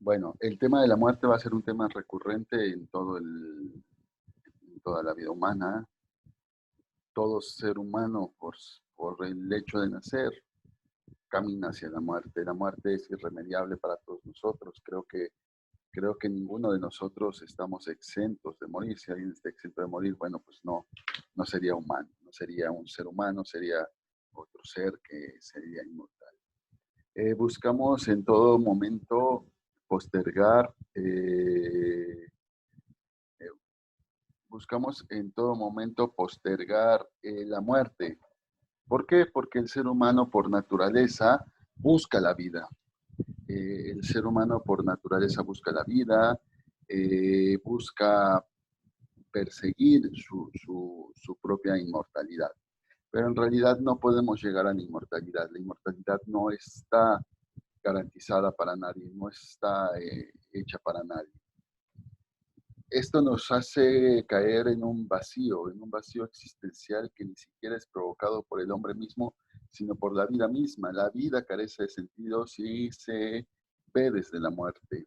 Bueno, el tema de la muerte va a ser un tema recurrente en en toda la vida humana. Todo ser humano, por el hecho de nacer, camina hacia la muerte. La muerte es irremediable para todos nosotros. Creo que ninguno de nosotros estamos exentos de morir. Si alguien está exento de morir, bueno, pues no sería humano, no sería un ser humano, sería otro ser que sería inmortal. Buscamos en todo momento postergar, buscamos en todo momento postergar la muerte. ¿Por qué? Porque el ser humano por naturaleza busca la vida. El ser humano por naturaleza busca la vida, busca perseguir su propia inmortalidad. Pero en realidad no podemos llegar a la inmortalidad. La inmortalidad no está garantizada para nadie, no está hecha para nadie. Esto nos hace caer en un vacío existencial que ni siquiera es provocado por el hombre mismo, sino por la vida misma. La vida carece de sentido si se ve desde la muerte,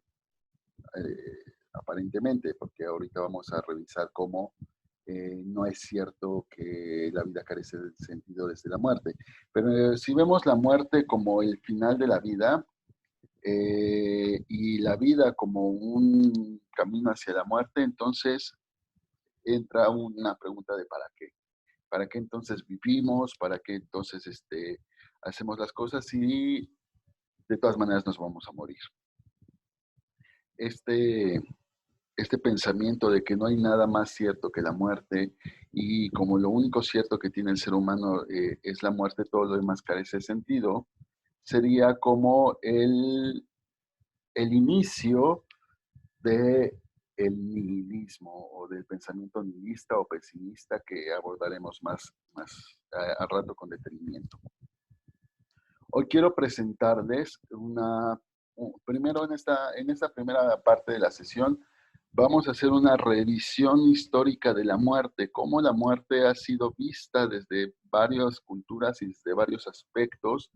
aparentemente, porque ahorita vamos a revisar cómo no es cierto que la vida carece de sentido desde la muerte. Pero si vemos la muerte como el final de la vida, y la vida como un camino hacia la muerte, entonces entra una pregunta de ¿para qué? ¿Para qué entonces vivimos? ¿Para qué entonces hacemos las cosas si de todas maneras nos vamos a morir? Este, este pensamiento de que no hay nada más cierto que la muerte y como lo único cierto que tiene el ser humano es la muerte, todo lo demás carece de sentido, sería como el inicio de el nihilismo o del pensamiento nihilista o pesimista que abordaremos más al rato con detenimiento. Hoy quiero presentarles primero en esta primera parte de la sesión, vamos a hacer una revisión histórica de la muerte, cómo la muerte ha sido vista desde varias culturas y desde varios aspectos,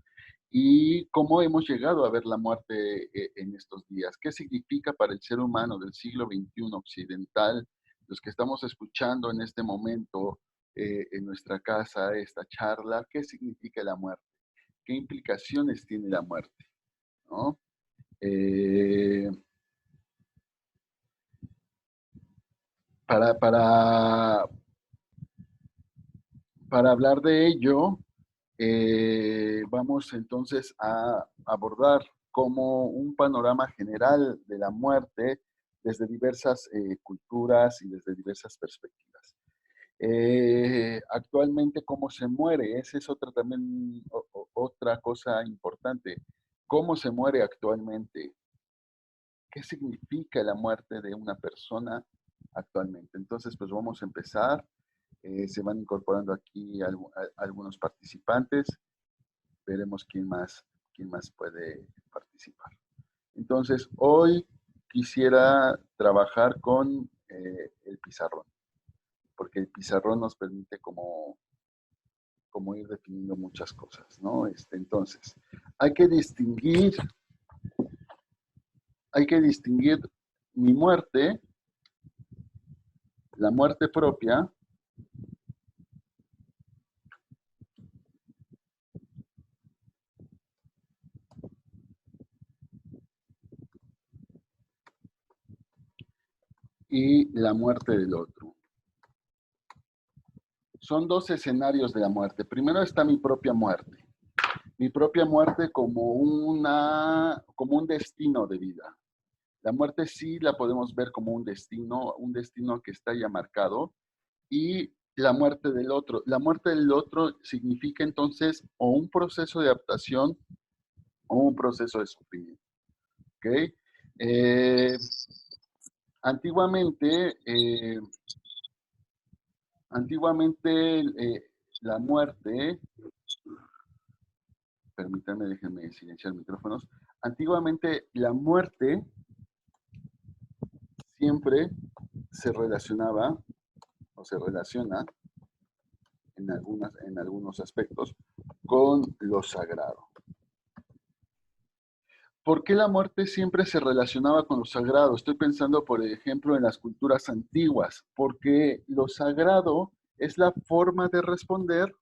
y cómo hemos llegado a ver la muerte en estos días. ¿Qué significa para el ser humano del siglo XXI occidental, los que estamos escuchando en este momento en nuestra casa esta charla? ¿Qué significa la muerte? ¿Qué implicaciones tiene la muerte? ¿No? Eh, para, para, para hablar de ello, vamos entonces a abordar como un panorama general de la muerte desde diversas culturas y desde diversas perspectivas. Actualmente, ¿cómo se muere? Esa es otra también, otra cosa importante. ¿Cómo se muere actualmente? ¿Qué significa la muerte de una persona actualmente? Entonces, pues vamos a empezar. Se van incorporando aquí algunos participantes. Veremos quién más puede participar. Entonces, hoy quisiera trabajar con el pizarrón, porque el pizarrón nos permite como ir definiendo muchas cosas, ¿no? Entonces, hay que distinguir, hay que distinguir mi muerte, la muerte propia, y la muerte del otro. Son dos escenarios de la muerte. Primero está mi propia muerte. Mi propia muerte como un destino de vida. La muerte sí la podemos ver como un destino que está ya marcado. Y la muerte del otro. La muerte del otro significa entonces o un proceso de adaptación o un proceso de sufrimiento. ¿Ok? Eh, antiguamente, antiguamente la muerte, permítanme, déjenme silenciar micrófonos. Antiguamente la muerte siempre se relacionaba o se relaciona en algunos aspectos con lo sagrado. ¿Por qué la muerte siempre se relacionaba con lo sagrado? Estoy pensando, por ejemplo, en las culturas antiguas, porque lo sagrado es la forma de responder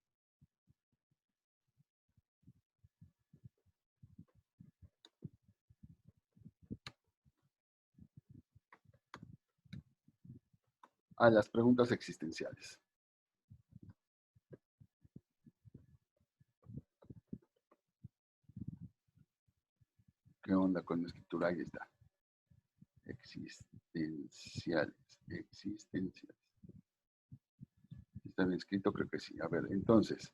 a las preguntas existenciales. ¿Qué onda con la escritura? Ahí está. Existenciales. Existenciales. ¿Está bien escrito? Creo que sí. A ver, entonces,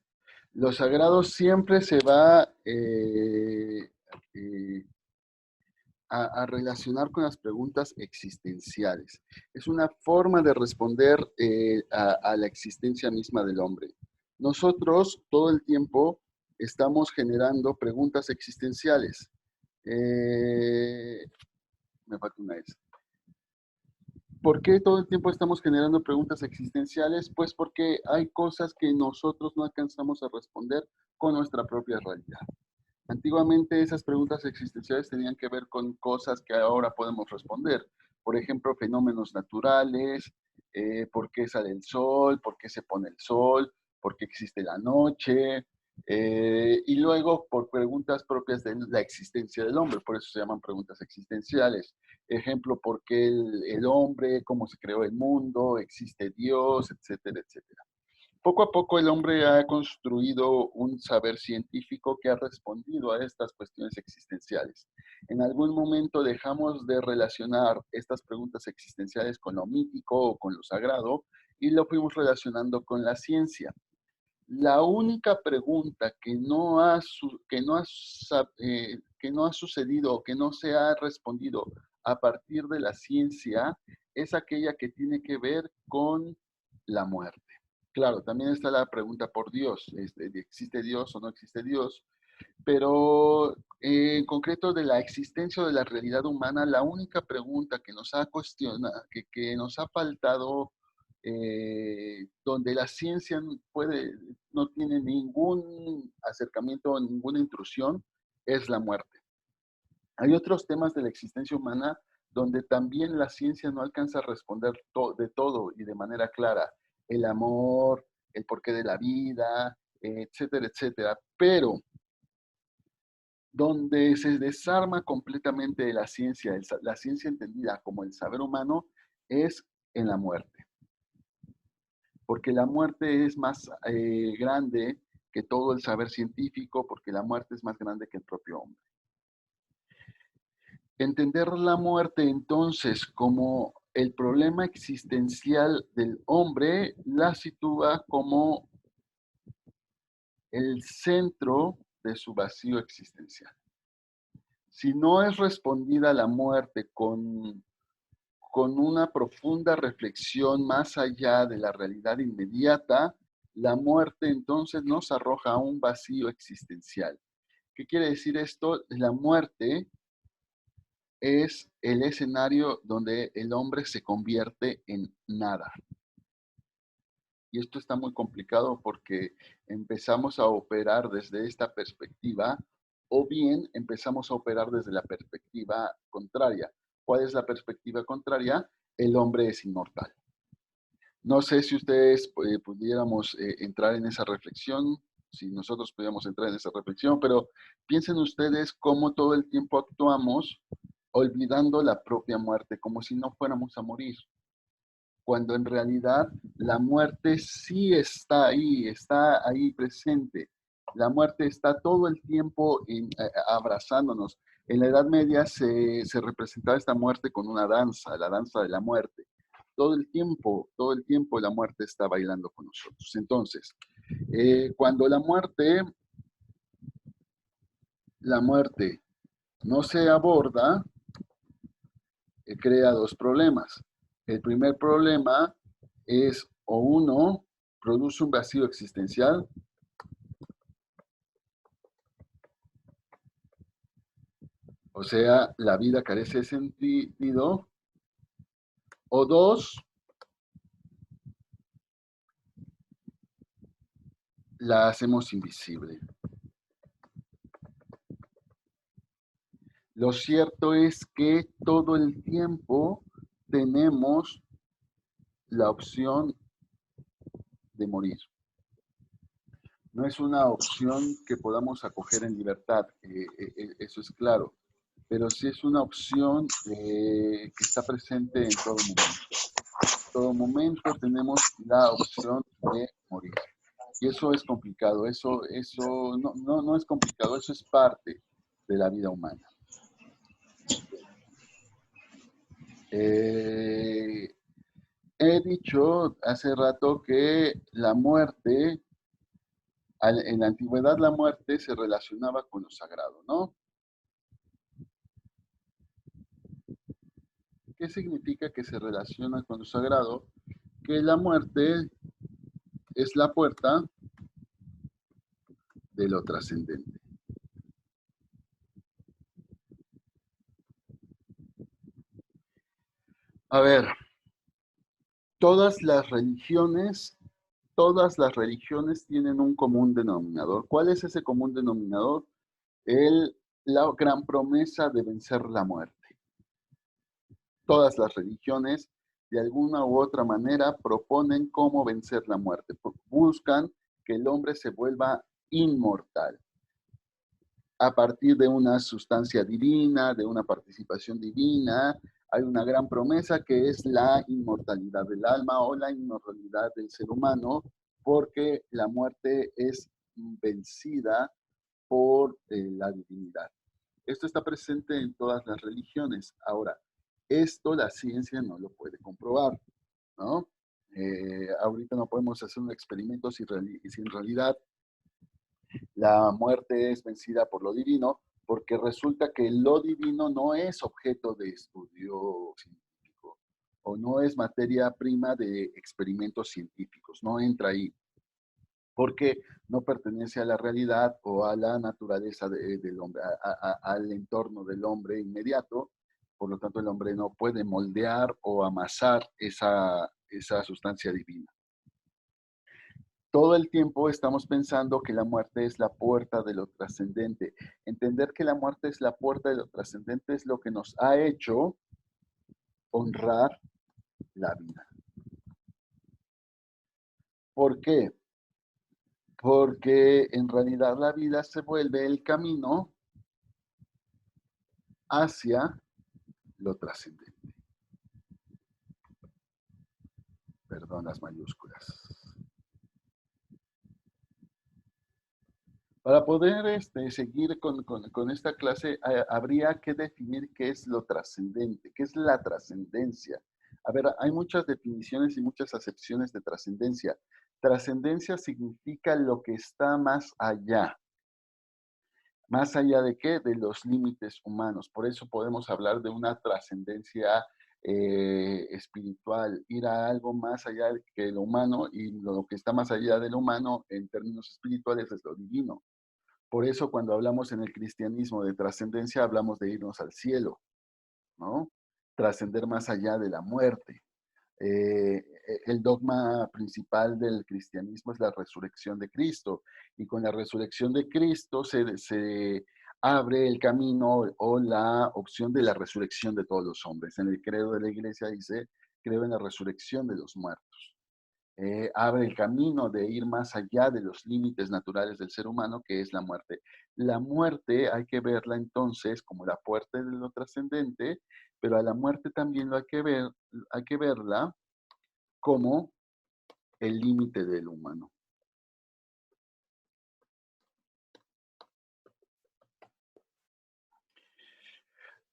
lo sagrado siempre se va eh, a relacionar con las preguntas existenciales. Es una forma de responder a la existencia misma del hombre. Nosotros todo el tiempo estamos generando preguntas existenciales. Me falta una S. ¿Por qué todo el tiempo estamos generando preguntas existenciales? Pues porque hay cosas que nosotros no alcanzamos a responder con nuestra propia realidad. Antiguamente esas preguntas existenciales tenían que ver con cosas que ahora podemos responder. Por ejemplo, fenómenos naturales, por qué sale el sol, por qué se pone el sol, por qué existe la noche, y luego por preguntas propias de la existencia del hombre, por eso se llaman preguntas existenciales. Ejemplo, ¿por qué el hombre, cómo se creó el mundo, existe Dios, etcétera, etcétera? Poco a poco el hombre ha construido un saber científico que ha respondido a estas cuestiones existenciales. En algún momento dejamos de relacionar estas preguntas existenciales con lo mítico o con lo sagrado y lo fuimos relacionando con la ciencia. La única pregunta que no ha sucedido o que no se ha respondido a partir de la ciencia es aquella que tiene que ver con la muerte. Claro, también está la pregunta por Dios, ¿existe Dios o no existe Dios? Pero en concreto de la existencia o de la realidad humana, la única pregunta que nos ha cuestionado, que nos ha faltado, donde la ciencia no tiene ningún acercamiento, ninguna intrusión, es la muerte. Hay otros temas de la existencia humana donde también la ciencia no alcanza a responder de todo y de manera clara. El amor, el porqué de la vida, etcétera, etcétera. Pero donde se desarma completamente la ciencia entendida como el saber humano, es en la muerte. Porque la muerte es más grande que todo el saber científico, porque la muerte es más grande que el propio hombre. Entender la muerte entonces como el problema existencial del hombre la sitúa como el centro de su vacío existencial. Si no es respondida la muerte con una profunda reflexión más allá de la realidad inmediata, la muerte entonces nos arroja a un vacío existencial. ¿Qué quiere decir esto? La muerte es el escenario donde el hombre se convierte en nada. Y esto está muy complicado porque empezamos a operar desde esta perspectiva o bien empezamos a operar desde la perspectiva contraria. ¿Cuál es la perspectiva contraria? El hombre es inmortal. No sé si ustedes pudiéramos entrar en esa reflexión, si nosotros pudiéramos entrar en esa reflexión, pero piensen ustedes cómo todo el tiempo actuamos olvidando la propia muerte, como si no fuéramos a morir, cuando en realidad la muerte sí está ahí presente. La muerte está todo el tiempo abrazándonos. En la Edad Media se representaba esta muerte con una danza, la danza de la muerte. Todo el tiempo la muerte está bailando con nosotros. Entonces, cuando la muerte no se aborda, crea dos problemas. El primer problema es o uno produce un vacío existencial, o sea, la vida carece de sentido, o dos, la hacemos invisible. Lo cierto es que todo el tiempo tenemos la opción de morir. No es una opción que podamos acoger en libertad, eso es claro, pero sí es una opción que está presente en todo momento. En todo momento tenemos la opción de morir. Y eso es complicado, eso no es complicado, eso es parte de la vida humana. Eh, He dicho hace rato que la muerte, en la antigüedad la muerte se relacionaba con lo sagrado, ¿no? ¿Qué significa que se relaciona con lo sagrado? Que la muerte es la puerta de lo trascendente. A ver, todas las religiones, todas las religiones tienen un común denominador. ¿Cuál es ese común denominador? La gran promesa de vencer la muerte. Todas las religiones, de alguna u otra manera, proponen cómo vencer la muerte. Buscan que el hombre se vuelva inmortal a partir de una sustancia divina, de una participación divina. Hay una gran promesa que es la inmortalidad del alma o la inmortalidad del ser humano, porque la muerte es vencida por la divinidad. Esto está presente en todas las religiones. Ahora, esto la ciencia no lo puede comprobar, ¿no? Ahorita no podemos hacer un experimento si en realidad la muerte es vencida por lo divino, porque resulta que lo divino no es objeto de estudio científico o no es materia prima de experimentos científicos, no entra ahí, porque no pertenece a la realidad o a la naturaleza del hombre, al entorno del hombre inmediato. Por lo tanto, el hombre no puede moldear o amasar esa sustancia divina. Todo el tiempo estamos pensando que la muerte es la puerta de lo trascendente. Entender que la muerte es la puerta de lo trascendente es lo que nos ha hecho honrar la vida. ¿Por qué? Porque en realidad la vida se vuelve el camino hacia lo trascendente. Perdón las mayúsculas. Para poder seguir con esta clase, habría que definir qué es lo trascendente, qué es la trascendencia. A ver, hay muchas definiciones y muchas acepciones de trascendencia. Trascendencia significa lo que está más allá. ¿Más allá de qué? De los límites humanos. Por eso podemos hablar de una trascendencia espiritual, ir a algo más allá que lo humano, y lo que está más allá de lo humano en términos espirituales es lo divino. Por eso cuando hablamos en el cristianismo de trascendencia, hablamos de irnos al cielo, ¿no? Trascender más allá de la muerte. El dogma principal del cristianismo es la resurrección de Cristo, y con la resurrección de Cristo se abre el camino o la opción de la resurrección de todos los hombres. En el credo de la iglesia dice, creo en la resurrección de los muertos. Abre el camino de ir más allá de los límites naturales del ser humano, que es la muerte. La muerte hay que verla entonces como la puerta de lo trascendente, pero a la muerte también hay que verla como el límite del humano.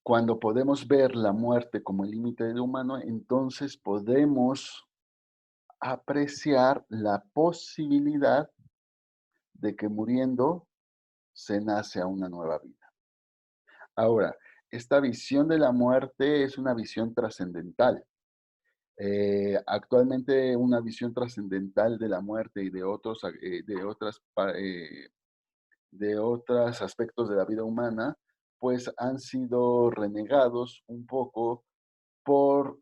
Cuando podemos ver la muerte como el límite del humano, entonces podemos apreciar la posibilidad de que muriendo se nace a una nueva vida. Ahora, esta visión de la muerte es una visión trascendental. Actualmente una visión trascendental de la muerte y de otros aspectos de la vida humana, pues han sido renegados un poco por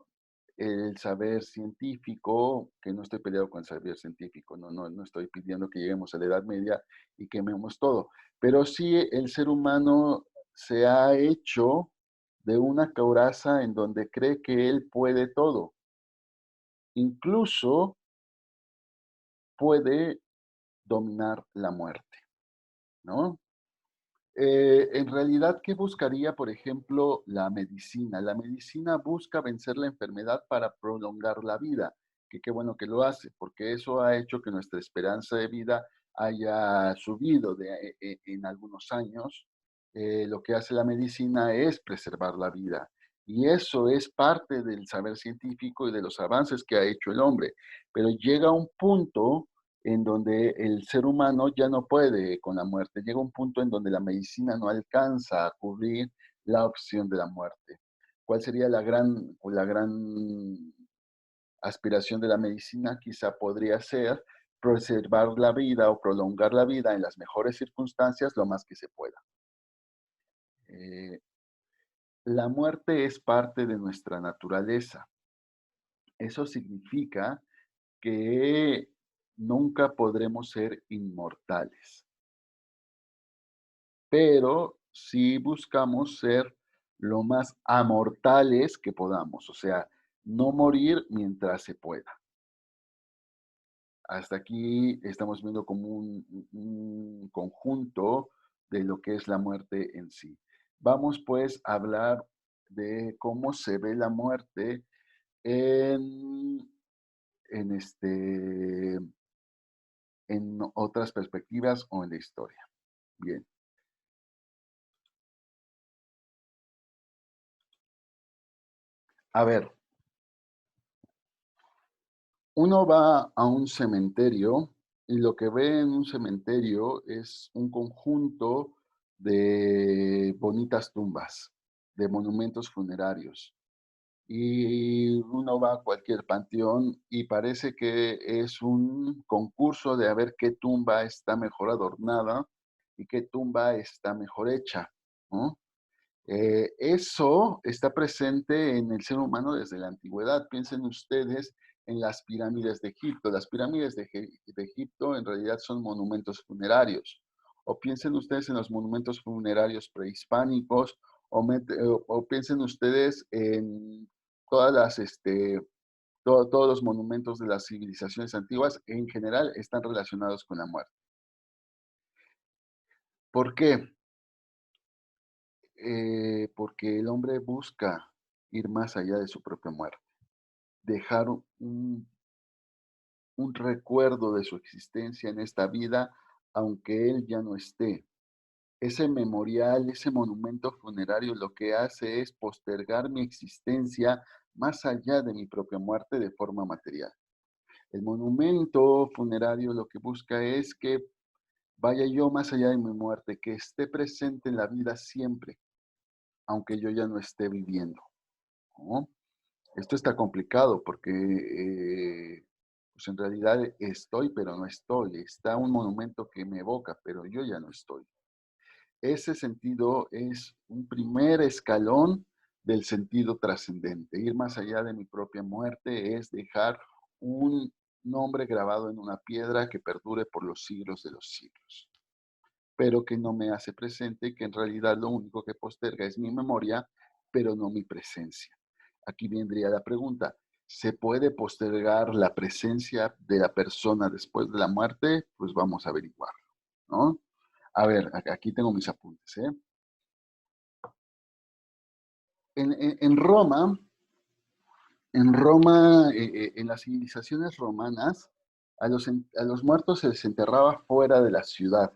el saber científico, que no estoy peleado con el saber científico, no estoy pidiendo que lleguemos a la Edad Media y quememos todo, pero sí el ser humano se ha hecho de una coraza en donde cree que él puede todo. Incluso puede dominar la muerte, ¿no? En realidad, ¿qué buscaría, por ejemplo, la medicina? La medicina busca vencer la enfermedad para prolongar la vida, que qué bueno que lo hace, porque eso ha hecho que nuestra esperanza de vida haya subido en algunos años. Lo que hace la medicina es preservar la vida. Y eso es parte del saber científico y de los avances que ha hecho el hombre. Pero llega un punto en donde el ser humano ya no puede con la muerte. Llega un punto en donde la medicina no alcanza a cubrir la opción de la muerte. ¿Cuál sería la gran aspiración de la medicina? Quizá podría ser preservar la vida o prolongar la vida en las mejores circunstancias lo más que se pueda. Eh, la muerte es parte de nuestra naturaleza. Eso significa que nunca podremos ser inmortales, pero sí buscamos ser lo más amortales que podamos, o sea, no morir mientras se pueda. Hasta aquí estamos viendo como un conjunto de lo que es la muerte en sí. Vamos pues a hablar de cómo se ve la muerte en, en, este, en otras perspectivas o en la historia. Bien, a ver, uno va a un cementerio y lo que ve en un cementerio es un conjunto de bonitas tumbas, de monumentos funerarios. Y uno va a cualquier panteón y parece que es un concurso de a ver qué tumba está mejor adornada y qué tumba está mejor hecha, ¿no? Eso está presente en el ser humano desde la antigüedad. Piensen ustedes en las pirámides de Egipto. Las pirámides de Egipto en realidad son monumentos funerarios. O piensen ustedes en los monumentos funerarios prehispánicos, o piensen ustedes en todas todos los monumentos de las civilizaciones antiguas, en general están relacionados con la muerte. ¿Por qué? Porque el hombre busca ir más allá de su propia muerte, dejar un recuerdo de su existencia en esta vida, aunque él ya no esté. Ese memorial, ese monumento funerario lo que hace es postergar mi existencia más allá de mi propia muerte de forma material. El monumento funerario lo que busca es que vaya yo más allá de mi muerte, que esté presente en la vida siempre, aunque yo ya no esté viviendo, ¿no? Esto está complicado porque pues en realidad estoy, pero no estoy. Está un monumento que me evoca, pero yo ya no estoy. Ese sentido es un primer escalón del sentido trascendente. Ir más allá de mi propia muerte es dejar un nombre grabado en una piedra que perdure por los siglos de los siglos, pero que no me hace presente y que en realidad lo único que posterga es mi memoria, pero no mi presencia. Aquí vendría la pregunta, ¿se puede postergar la presencia de la persona después de la muerte? Pues vamos a averiguarlo, ¿no? A ver, aquí tengo mis apuntes, ¿eh? En Roma, en las civilizaciones romanas, a los muertos se les enterraba fuera de la ciudad.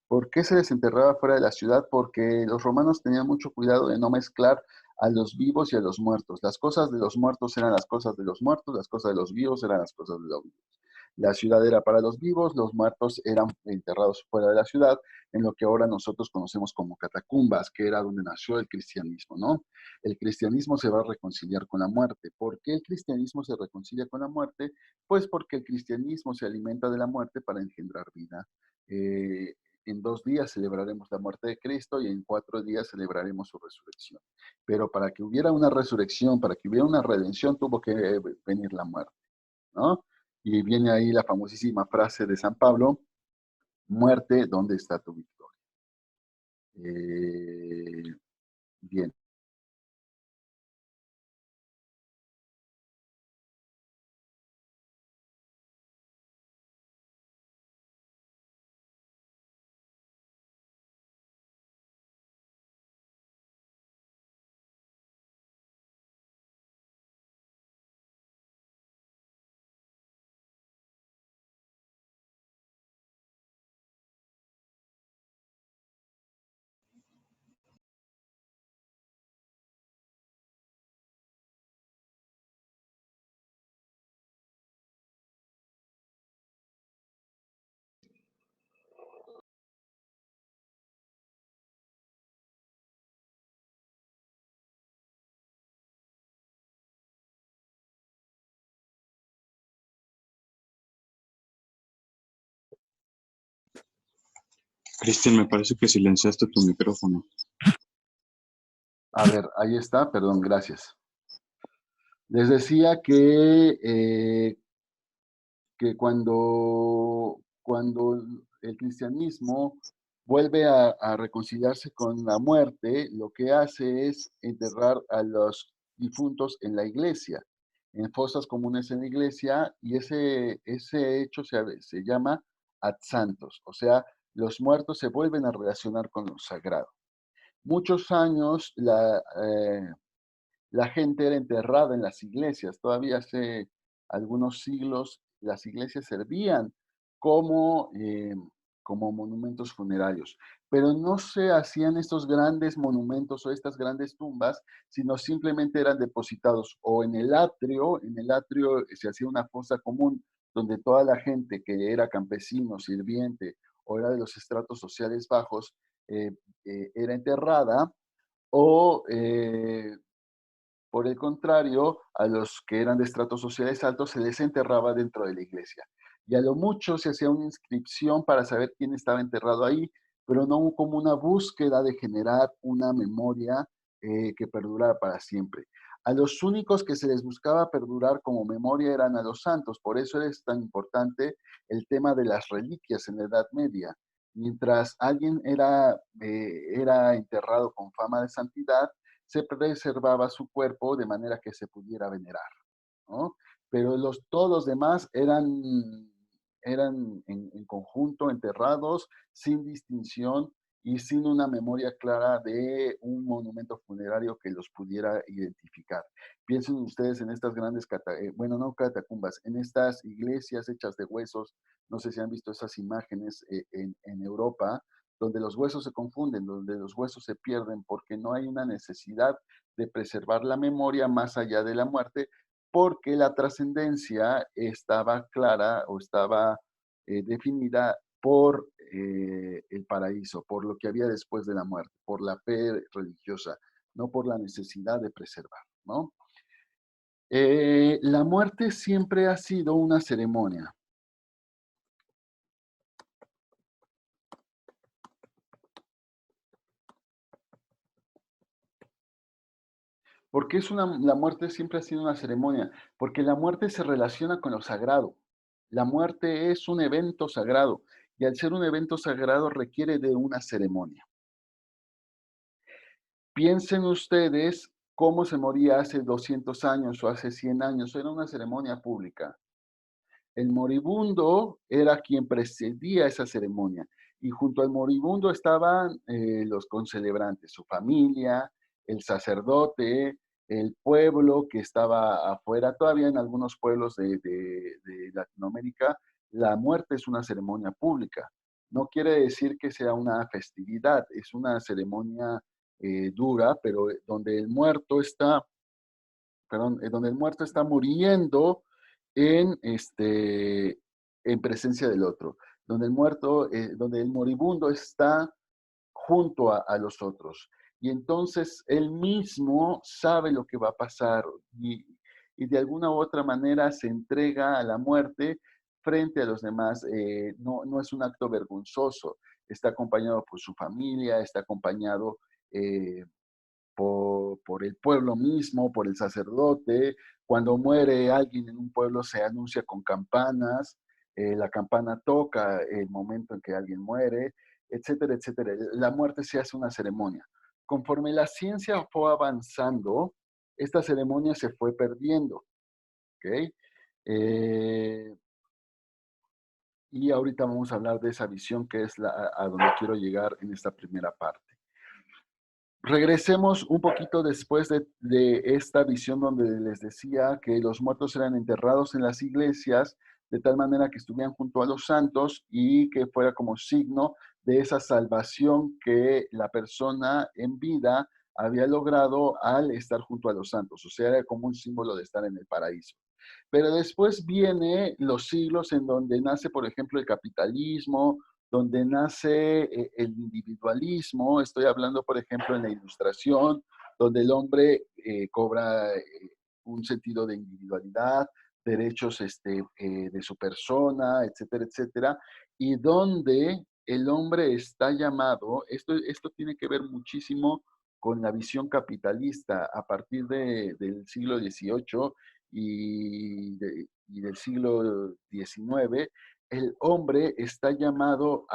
¿Por qué se les enterraba fuera de la ciudad? Porque los romanos tenían mucho cuidado de no mezclar a los vivos y a los muertos. Las cosas de los muertos eran las cosas de los muertos, las cosas de los vivos eran las cosas de los vivos. La ciudad era para los vivos, los muertos eran enterrados fuera de la ciudad, en lo que ahora nosotros conocemos como catacumbas, que era donde nació el cristianismo, ¿no? El cristianismo se va a reconciliar con la muerte. ¿Por qué el cristianismo se reconcilia con la muerte? Pues porque el cristianismo se alimenta de la muerte para engendrar vida. Eh, en 2 días celebraremos la muerte de Cristo y en 4 días celebraremos su resurrección. Pero para que hubiera una resurrección, para que hubiera una redención, tuvo que venir la muerte, ¿no? Y viene ahí la famosísima frase de San Pablo, muerte, ¿dónde está tu victoria? Bien. Cristian, me parece que silenciaste tu micrófono. A ver, ahí está, perdón, gracias. Les decía que cuando el cristianismo vuelve a reconciliarse con la muerte, lo que hace es enterrar a los difuntos en la iglesia, en fosas comunes en la iglesia, y ese hecho se llama ad santos, o sea, los muertos se vuelven a relacionar con lo sagrado. Muchos años la gente era enterrada en las iglesias. Todavía hace algunos siglos las iglesias servían como, como monumentos funerarios, pero no se hacían estos grandes monumentos o estas grandes tumbas, sino simplemente eran depositados o en el atrio se hacía una fosa común donde toda la gente que era campesino, sirviente o era de los estratos sociales bajos, era enterrada o por el contrario, a los que eran de estratos sociales altos se les enterraba dentro de la iglesia. Y a lo mucho se hacía una inscripción para saber quién estaba enterrado ahí, pero no como una búsqueda de generar una memoria que perdurara para siempre. A los únicos que se les buscaba perdurar como memoria eran a los santos, por eso es tan importante el tema de las reliquias en la Edad Media. Mientras alguien era enterrado con fama de santidad, se preservaba su cuerpo de manera que se pudiera venerar, ¿no? Pero todos los demás eran en conjunto enterrados, sin distinción y sin una memoria clara de un monumento funerario que los pudiera identificar. Piensen ustedes en estas grandes, bueno, no catacumbas, en estas iglesias hechas de huesos, no sé si han visto esas imágenes en Europa, donde los huesos se confunden, donde los huesos se pierden, porque no hay una necesidad de preservar la memoria más allá de la muerte, porque la trascendencia estaba clara o estaba definida por el paraíso, por lo que había después de la muerte, por la fe religiosa, no por la necesidad de preservar, ¿no? La muerte siempre ha sido una ceremonia. ¿Por qué la muerte siempre ha sido una ceremonia? Porque la muerte se relaciona con lo sagrado. La muerte es un evento sagrado y al ser un evento sagrado requiere de una ceremonia. Piensen ustedes cómo se moría hace 200 años o hace 100 años. Era una ceremonia pública. El moribundo era quien precedía esa ceremonia y junto al moribundo estaban los concelebrantes, su familia, el sacerdote, el pueblo que estaba afuera. Todavía en algunos pueblos de Latinoamérica, la muerte es una ceremonia pública. No quiere decir que sea una festividad, es una ceremonia dura, pero donde el muerto está, perdón, donde el muerto está muriendo en presencia del otro, donde el muerto, donde el moribundo está junto a los otros. Y entonces él mismo sabe lo que va a pasar y de alguna u otra manera se entrega a la muerte frente a los demás. No es un acto vergonzoso, está acompañado por su familia, está acompañado por el pueblo mismo, por el sacerdote. Cuando muere alguien en un pueblo se anuncia con campanas, la campana toca el momento en que alguien muere, etcétera, etcétera. La muerte se hace una ceremonia. Conforme la ciencia fue avanzando, esta ceremonia se fue perdiendo, ¿ok? Eh, y ahorita vamos a hablar de esa visión que es a donde quiero llegar en esta primera parte. Regresemos un poquito después de esta visión donde les decía que los muertos eran enterrados en las iglesias de tal manera que estuvieran junto a los santos y que fuera como signo de esa salvación que la persona en vida había logrado al estar junto a los santos. O sea, era como un símbolo de estar en el paraíso. Pero después viene los siglos en donde nace, por ejemplo, el capitalismo, donde nace el individualismo. Estoy hablando, por ejemplo, en la ilustración, donde el hombre cobra un sentido de individualidad, derechos de su persona, etcétera, etcétera, y donde el hombre está llamado, esto tiene que ver muchísimo con la visión capitalista a partir del siglo XVIII y del siglo XIX. El hombre está llamado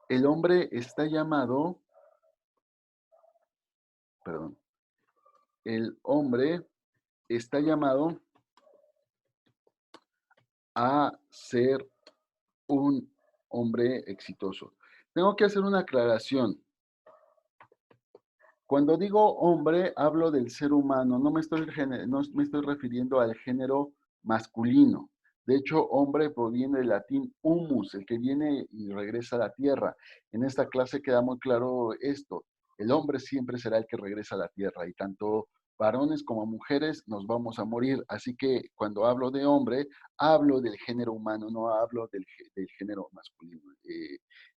el hombre está llamado, perdón, el hombre está llamado a ser un hombre exitoso. Tengo que hacer una aclaración. Cuando digo hombre, hablo del ser humano, no me estoy refiriendo al género masculino. De hecho, hombre proviene del latín humus, el que viene y regresa a la tierra. En esta clase queda muy claro esto. El hombre siempre será el que regresa a la tierra y tanto varones como mujeres nos vamos a morir. Así que cuando hablo de hombre, hablo del género humano, no hablo del género masculino.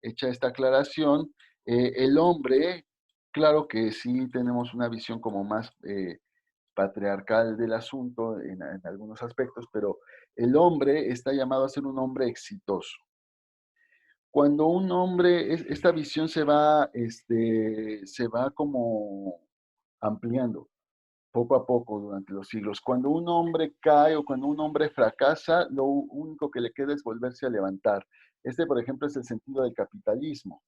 Hecha esta aclaración, el hombre, claro que sí tenemos una visión como más patriarcal del asunto en algunos aspectos, pero el hombre está llamado a ser un hombre exitoso. Cuando un hombre, esta visión se va como ampliando poco a poco durante los siglos. Cuando un hombre cae o cuando un hombre fracasa, lo único que le queda es volverse a levantar. Este, por ejemplo, es el sentido del capitalismo.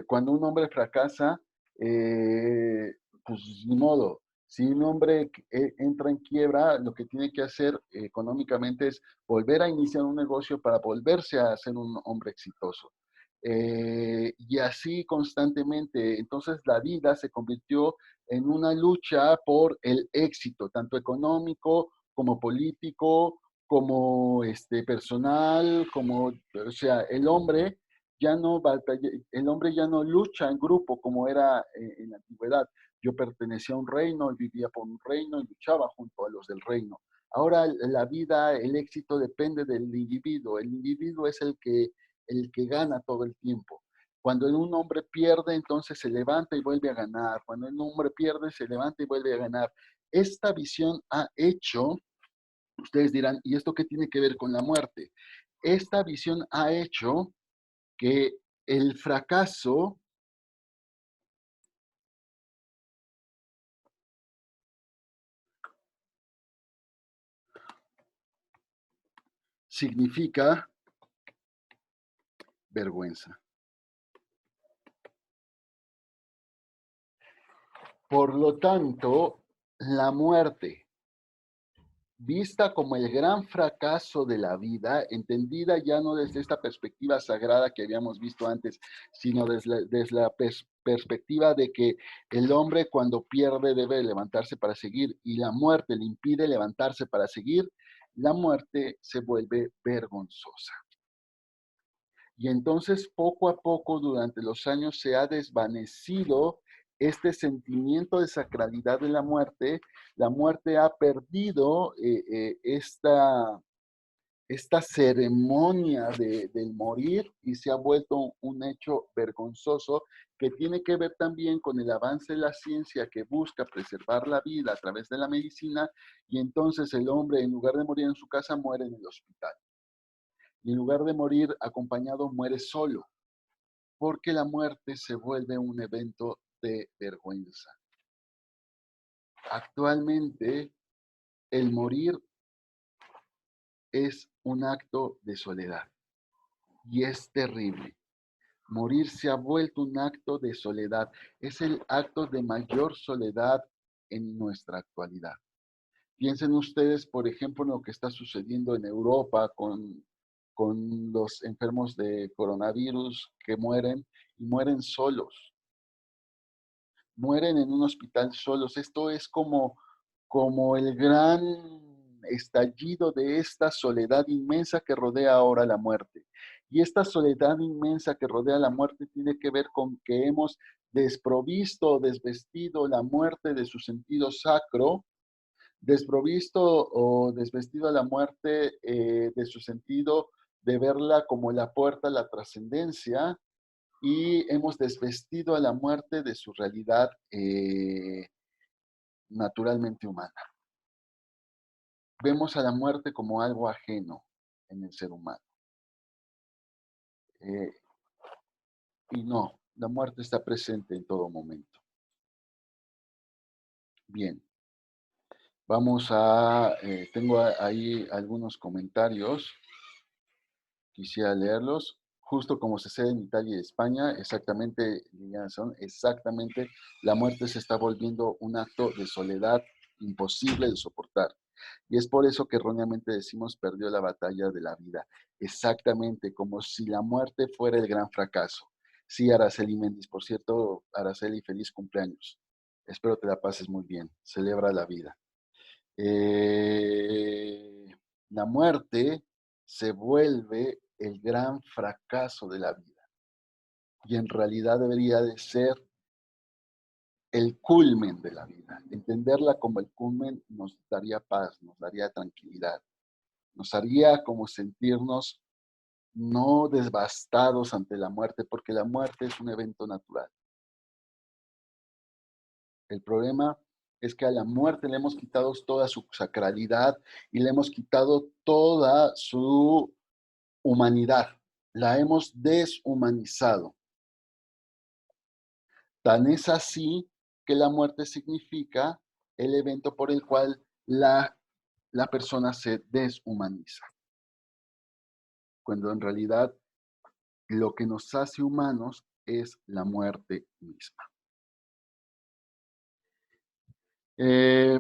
Cuando un hombre fracasa, pues ni modo. Si un hombre entra en quiebra, lo que tiene que hacer económicamente es volver a iniciar un negocio para volverse a ser un hombre exitoso. Y así constantemente. Entonces la vida se convirtió en una lucha por el éxito, tanto económico como político, como personal, como, o sea, el hombre ya no lucha en grupo como era en la antigüedad. Yo pertenecía a un reino y vivía por un reino y luchaba junto a los del reino. Ahora la vida, el éxito depende del individuo. El individuo es el que gana todo el tiempo. Cuando un hombre pierde, entonces se levanta y vuelve a ganar. Cuando un hombre pierde, se levanta y vuelve a ganar. Esta visión ha hecho, ustedes dirán, ¿y esto qué tiene que ver con la muerte? Esta visión ha hecho que el fracaso significa vergüenza. Por lo tanto, la muerte, vista como el gran fracaso de la vida, entendida ya no desde esta perspectiva sagrada que habíamos visto antes, sino desde la perspectiva de que el hombre cuando pierde debe levantarse para seguir y la muerte le impide levantarse para seguir, la muerte se vuelve vergonzosa. Y entonces poco a poco durante los años se ha desvanecido este sentimiento de sacralidad de la muerte ha perdido esta ceremonia del morir y se ha vuelto un hecho vergonzoso que tiene que ver también con el avance de la ciencia que busca preservar la vida a través de la medicina y entonces el hombre en lugar de morir en su casa muere en el hospital. Y en lugar de morir acompañado muere solo, porque la muerte se vuelve un evento de vergüenza. Actualmente el morir es un acto de soledad. Y es terrible. Morir se ha vuelto un acto de soledad. Es el acto de mayor soledad en nuestra actualidad. Piensen ustedes, por ejemplo, en lo que está sucediendo en Europa con los enfermos de coronavirus que mueren y mueren solos. Mueren en un hospital solos. Esto es como el gran estallido de esta soledad inmensa que rodea ahora la muerte. Y esta soledad inmensa que rodea la muerte tiene que ver con que hemos desprovisto o desvestido la muerte de su sentido sacro, desprovisto o desvestido a la muerte de su sentido de verla como la puerta a la trascendencia, y hemos desvestido a la muerte de su realidad naturalmente humana. Vemos a la muerte como algo ajeno en el ser humano. Eh, y no, la muerte está presente en todo momento. Bien, vamos a, tengo ahí algunos comentarios, quisiera leerlos. Justo como sucede en Italia y España, exactamente, son exactamente, la muerte se está volviendo un acto de soledad imposible de soportar. Y es por eso que erróneamente decimos perdió la batalla de la vida. Exactamente, como si la muerte fuera el gran fracaso. Sí, Araceli Méndez, por cierto, Araceli, feliz cumpleaños. Espero te la pases muy bien. Celebra la vida. Eh, la muerte se vuelve el gran fracaso de la vida. Y en realidad debería de ser el culmen de la vida. Entenderla como el culmen nos daría paz, nos daría tranquilidad. Nos haría como sentirnos no devastados ante la muerte, porque la muerte es un evento natural. El problema es que a la muerte le hemos quitado toda su sacralidad y le hemos quitado toda su humanidad. La hemos deshumanizado. Tan es así que la muerte significa el evento por el cual la persona se deshumaniza, cuando en realidad lo que nos hace humanos es la muerte misma.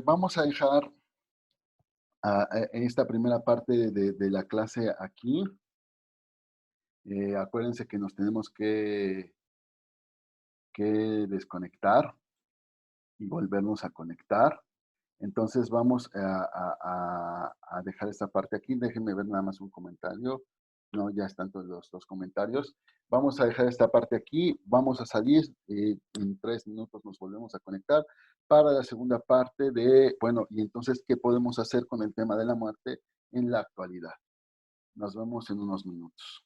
Vamos a dejar esta primera parte de la clase aquí. Acuérdense que nos tenemos que desconectar y volvernos a conectar. Entonces vamos a dejar esta parte aquí. Déjenme ver nada más un comentario. No, ya están todos los dos comentarios. Vamos a dejar esta parte aquí. Vamos a salir. En 3 minutos nos volvemos a conectar para la segunda parte de, bueno, y entonces, ¿qué podemos hacer con el tema de la muerte en la actualidad? Nos vemos en unos minutos.